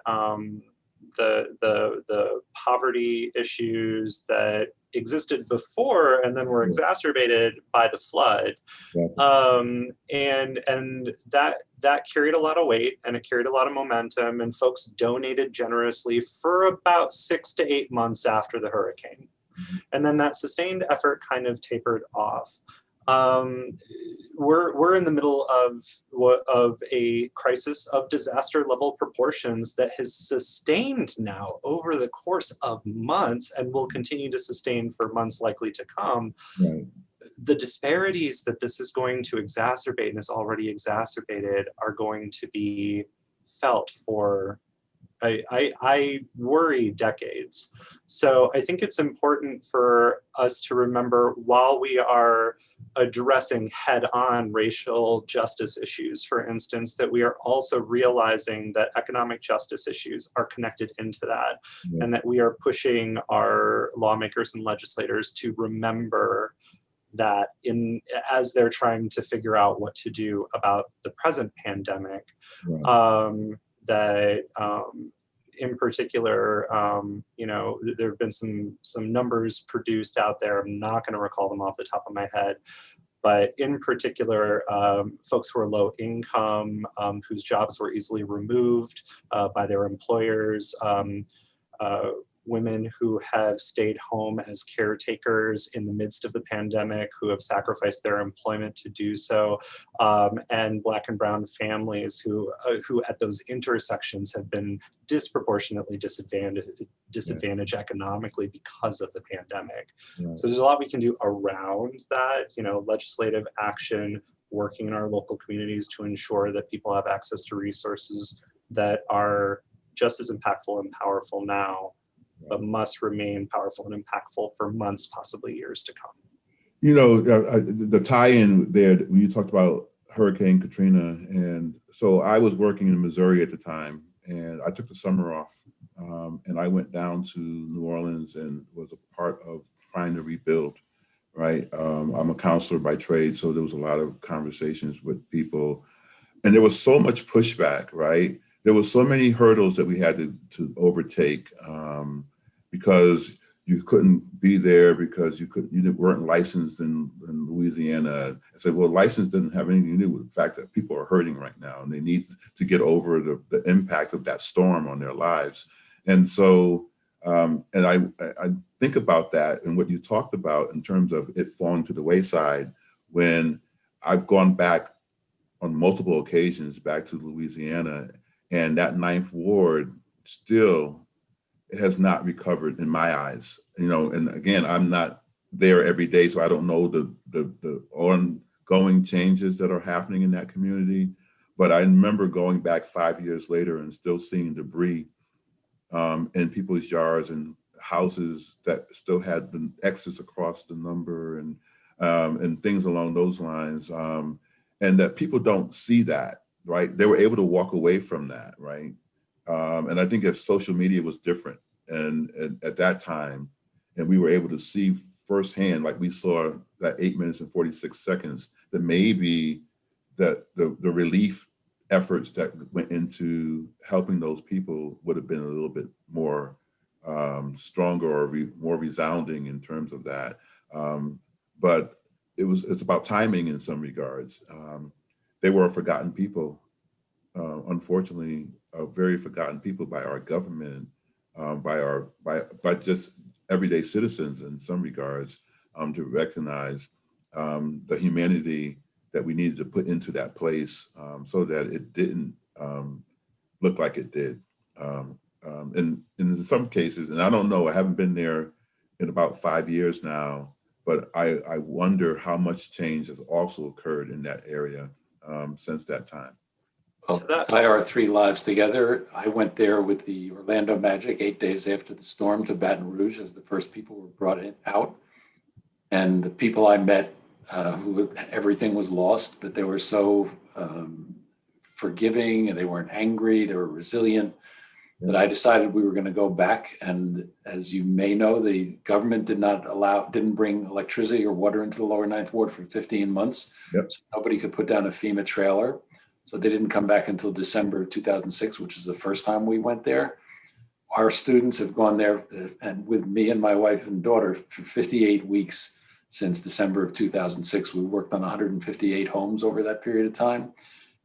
the poverty issues that existed before and then were exacerbated by the flood. And that carried a lot of weight, and it carried a lot of momentum, and folks donated generously for about 6 to 8 months after the hurricane. And then that sustained effort kind of tapered off. We're in the middle of a crisis of disaster level proportions that has sustained now over the course of months and will continue to sustain for months likely to come. Right. The disparities that this is going to exacerbate and is already exacerbated are going to be felt for, I worry, decades. So I think it's important for us to remember, while we are addressing head-on racial justice issues, for instance, that we are also realizing that economic justice issues are connected into that, and that we are pushing our lawmakers and legislators to remember that as they're trying to figure out what to do about the present pandemic. In particular, you know, there have been some numbers produced out there. I'm not going to recall them off the top of my head, but in particular, folks who are low income, whose jobs were easily removed by their employers, women who have stayed home as caretakers in the midst of the pandemic, who have sacrificed their employment to do so, and Black and brown families who at those intersections have been disproportionately disadvantaged economically because of the pandemic. So there's a lot we can do around that, you know, legislative action, working in our local communities to ensure that people have access to resources that are just as impactful and powerful now, but must remain powerful and impactful for months, possibly years to come. You know, the tie-in there, when you talked about Hurricane Katrina, and so I was working in Missouri at the time, and I took the summer off, and I went down to New Orleans and was a part of trying to rebuild, right? I'm a counselor by trade, so there was a lot of conversations with people, and there was so much pushback, right? There were so many hurdles that we had to overtake, because you couldn't be there because you weren't licensed in Louisiana. I said, well, license doesn't have anything to do with the fact that people are hurting right now, and they need to get over the impact of that storm on their lives. And so, and I think about that and what you talked about in terms of it falling to the wayside, when I've gone back on multiple occasions back to Louisiana, and that Ninth Ward still has not recovered in my eyes, you know. And again, I'm not there every day, so I don't know the ongoing changes that are happening in that community. But I remember going back 5 years later and still seeing debris in people's yards and houses that still had the X's across the number and things along those lines. And that people don't see that, right? They were able to walk away from that, right? And I think if social media was different and at that time, and we were able to see firsthand, like we saw that 8 minutes and 46 seconds, that maybe that the relief efforts that went into helping those people would have been a little bit more stronger or more resounding in terms of that. But it's about timing in some regards. They were a forgotten people. Unfortunately, very forgotten people by our government, by just everyday citizens in some regards, to recognize the humanity that we needed to put into that place, so that it didn't look like it did. And in some cases, and I don't know, I haven't been there in about 5 years now, but I wonder how much change has also occurred in that area since that time. Well, to tie our three lives together, I went there with the Orlando Magic 8 days after the storm to Baton Rouge as the first people were brought out. And the people I met who everything was lost, but they were so forgiving, and they weren't angry, they were resilient, that I decided we were going to go back. And as you may know, the government didn't bring electricity or water into the lower Ninth Ward for 15 months. Yep. So nobody could put down a FEMA trailer. So they didn't come back until December of 2006, which is the first time we went there. Our students have gone there and with me and my wife and daughter for 58 weeks since December of 2006. We worked on 158 homes over that period of time.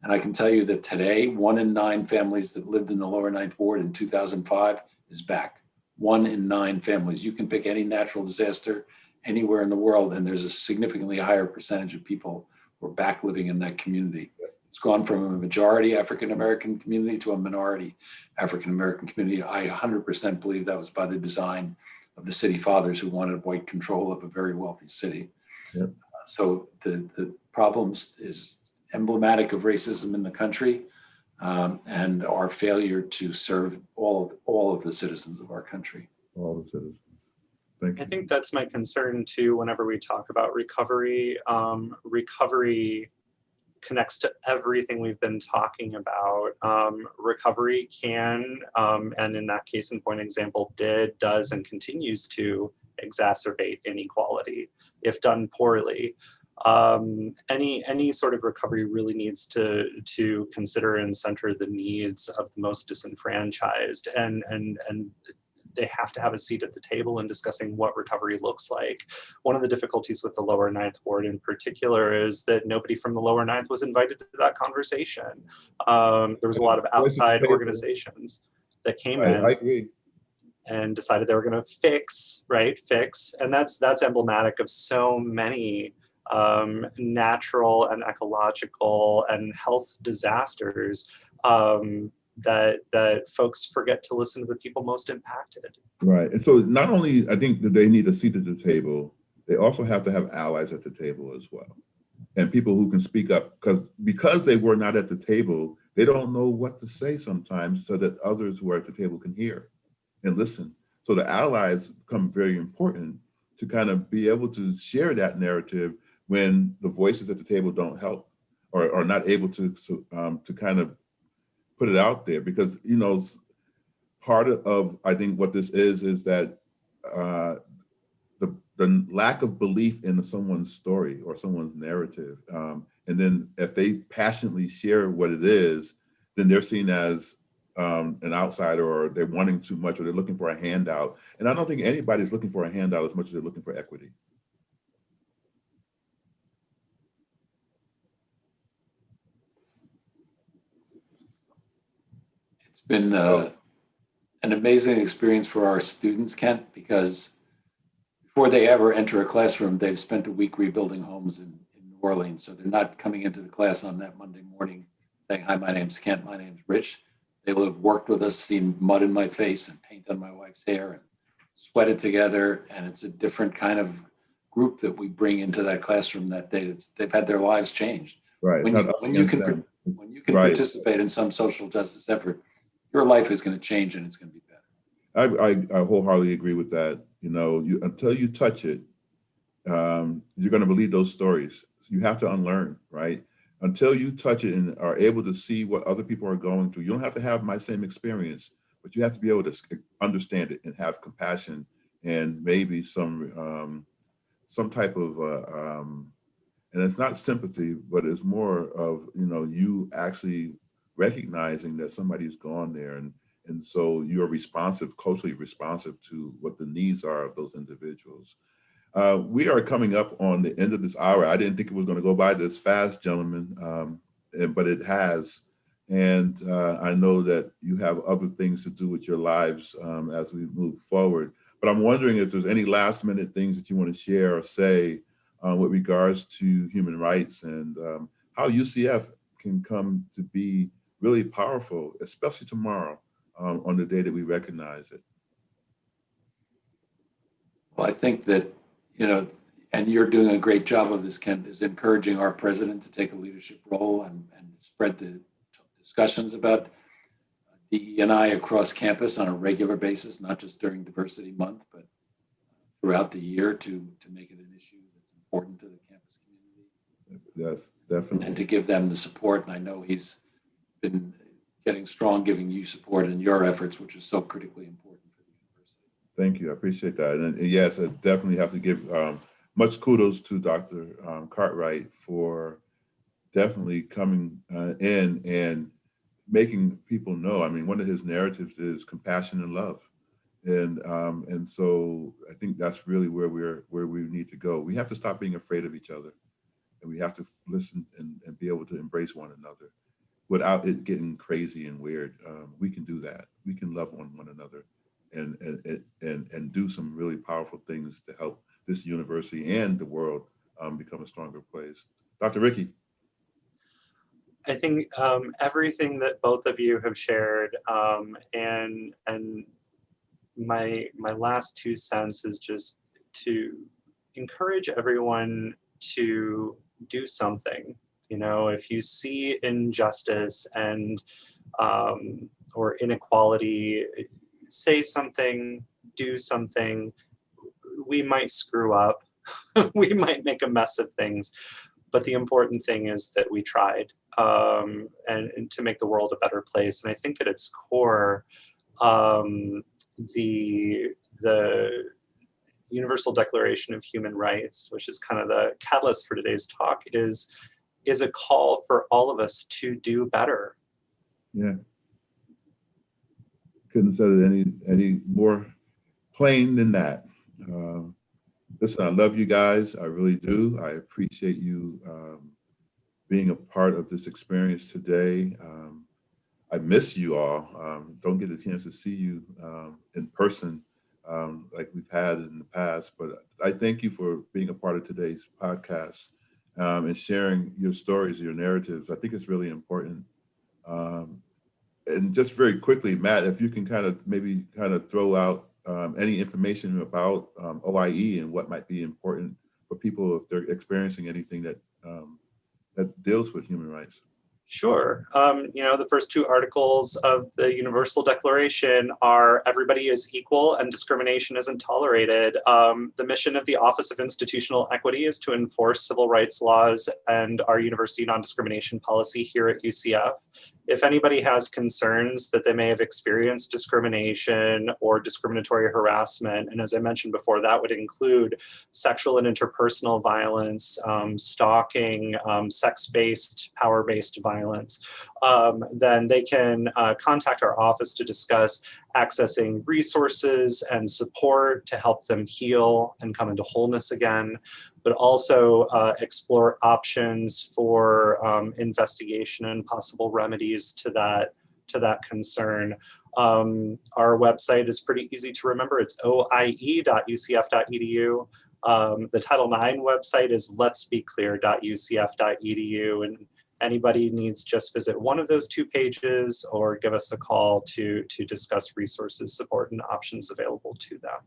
And I can tell you that today, 1 in 9 families that lived in the lower Ninth Ward in 2005 is back. 1 in 9 families. You can pick any natural disaster anywhere in the world, and there's a significantly higher percentage of people who are back living in that community. It's gone from a majority African-American community to a minority African-American community. I 100% believe that was by the design of the city fathers who wanted white control of a very wealthy city. Yep. So the problems is emblematic of racism in the country, and our failure to serve all of the citizens of our country. All the citizens. Thank you. I think that's my concern too. Whenever we talk about recovery, recovery connects to everything we've been talking about. Recovery can, and in that case in point example, does, and continues to exacerbate inequality if done poorly. Any sort of recovery really needs to consider and center the needs of the most disenfranchised, and they have to have a seat at the table in discussing what recovery looks like. One of the difficulties with the lower Ninth Ward in particular is that nobody from the lower Ninth was invited to that conversation. There was a lot of outside organizations that came in. I agree. And decided they were going to fix. And that's emblematic of so many natural and ecological and health disasters that folks forget to listen to the people most impacted. Right. And so not only I think that they need a seat at the table, they also have to have allies at the table as well. And people who can speak up, because they were not at the table, they don't know what to say sometimes so that others who are at the table can hear and listen. So the allies become very important to kind of be able to share that narrative when the voices at the table don't help or are not able to kind of put it out there. Because, you know, part of I think what this is that the lack of belief in someone's story or someone's narrative. And then if they passionately share what it is, then they're seen as an outsider, or they're wanting too much, or they're looking for a handout. And I don't think anybody's looking for a handout as much as they're looking for equity. It's been an amazing experience for our students, Kent, because before they ever enter a classroom, they've spent a week rebuilding homes in New Orleans. So they're not coming into the class on that Monday morning saying, "Hi, my name's Kent, my name's Rich." They will have worked with us, seen mud in my face and paint on my wife's hair, and sweated together. And it's a different kind of group that we bring into that classroom that day. They've had their lives changed. Right. When you can right. participate in some social justice effort, your life is going to change and it's going to be better. I wholeheartedly agree with that. You know, until you touch it, you're going to believe those stories. You have to unlearn, right? Until you touch it and are able to see what other people are going through. You don't have to have my same experience, but you have to be able to understand it and have compassion and maybe some type of, and it's not sympathy, but it's more of, you know, you actually recognizing that somebody's gone there, and so you're responsive, culturally responsive to what the needs are of those individuals. We are coming up on the end of this hour. I didn't think it was going to go by this fast, gentlemen, but it has. And I know that you have other things to do with your lives as we move forward. But I'm wondering if there's any last minute things that you want to share or say with regards to human rights and how UCF can come to be really powerful, especially tomorrow on the day that we recognize it. Well, I think that, you know, and you're doing a great job of this, Kent, is encouraging our president to take a leadership role and spread the discussions about DE&I across campus on a regular basis, not just during Diversity Month, but throughout the year to make it an issue that's important to the campus community. Yes, definitely. and to give them the support. And I know he's been getting strong, giving you support in your efforts, which is so critically important for the university. Thank you. I appreciate that. And yes, I definitely have to give much kudos to Dr. Cartwright for definitely coming in and making people know. I mean, one of his narratives is compassion and love. And so I think that's really where we need to go. We have to stop being afraid of each other, and we have to listen and be able to embrace one another without it getting crazy and weird. We can do that. We can love one another and do some really powerful things to help this university and the world become a stronger place. Dr. Ricke. I think everything that both of you have shared, and my last 2 cents is just to encourage everyone to do something. You know, if you see injustice and or inequality, say something, do something. We might screw up, we might make a mess of things, but the important thing is that we tried, and to make the world a better place. And I think at its core, the Universal Declaration of Human Rights, which is kind of the catalyst for today's talk, is a call for all of us to do better. Yeah. Couldn't have said it any more plain than that. Listen, I love you guys. I really do. I appreciate you being a part of this experience today. I miss you all. Don't get a chance to see you in person like we've had in the past, but I thank you for being a part of today's podcast and sharing your stories, your narratives. I think it's really important. And just very quickly, Matt, if you can maybe throw out any information about OIE and what might be important for people if they're experiencing anything that deals with human rights. Sure. You know, the first 2 articles of the Universal Declaration are everybody is equal and discrimination isn't tolerated. The mission of the Office of Institutional Equity is to enforce civil rights laws and our university non-discrimination policy here at UCF. If anybody has concerns that they may have experienced discrimination or discriminatory harassment, and as I mentioned before, that would include sexual and interpersonal violence, stalking, sex-based, power-based violence, then they can contact our office to discuss accessing resources and support to help them heal and come into wholeness again, but also explore options for investigation and possible remedies to that concern. Our website is pretty easy to remember. It's oie.ucf.edu. The Title IX website is letsbeclear.ucf.edu, and anybody needs just visit one of those 2 pages or give us a call to discuss resources, support, and options available to them.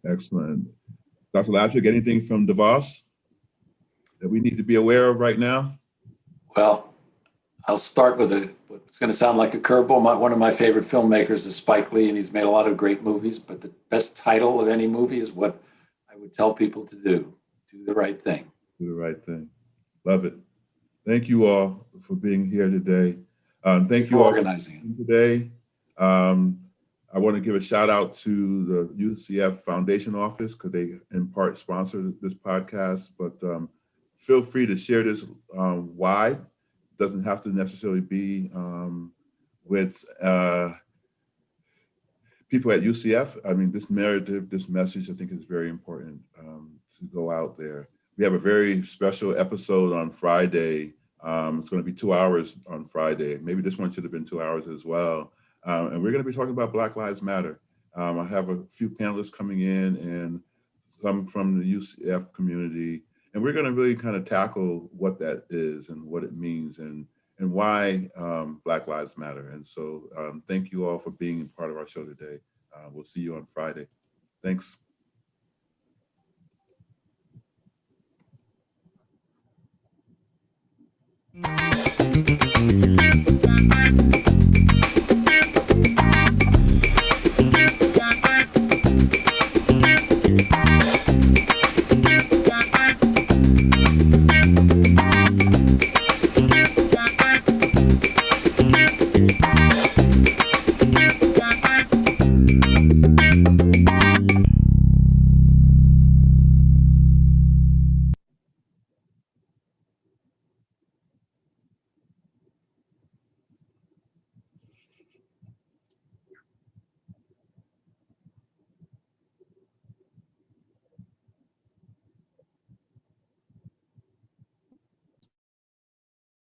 Excellent. Dr. Laczyk, anything from DeVos that we need to be aware of right now? Well, I'll start with what's going to sound like a curveball. One of my favorite filmmakers is Spike Lee, and he's made a lot of great movies, but the best title of any movie is what I would tell people to do. Do the right thing. Do the right thing. Love it. Thank you all for being here today. Thank you all for organizing today. I want to give a shout out to the UCF Foundation Office because they in part sponsor this podcast, but feel free to share this wide. Doesn't have to necessarily be with people at UCF. I mean, this narrative, this message, I think is very important to go out there. We have a very special episode on Friday. It's going to be 2 hours on Friday. Maybe this one should have been 2 hours as well. And we're going to be talking about Black Lives Matter. I have a few panelists coming in and some from the UCF community. And we're going to really kind of tackle what that is and what it means and why Black Lives Matter. And so thank you all for being part of our show today. We'll see you on Friday. Thanks.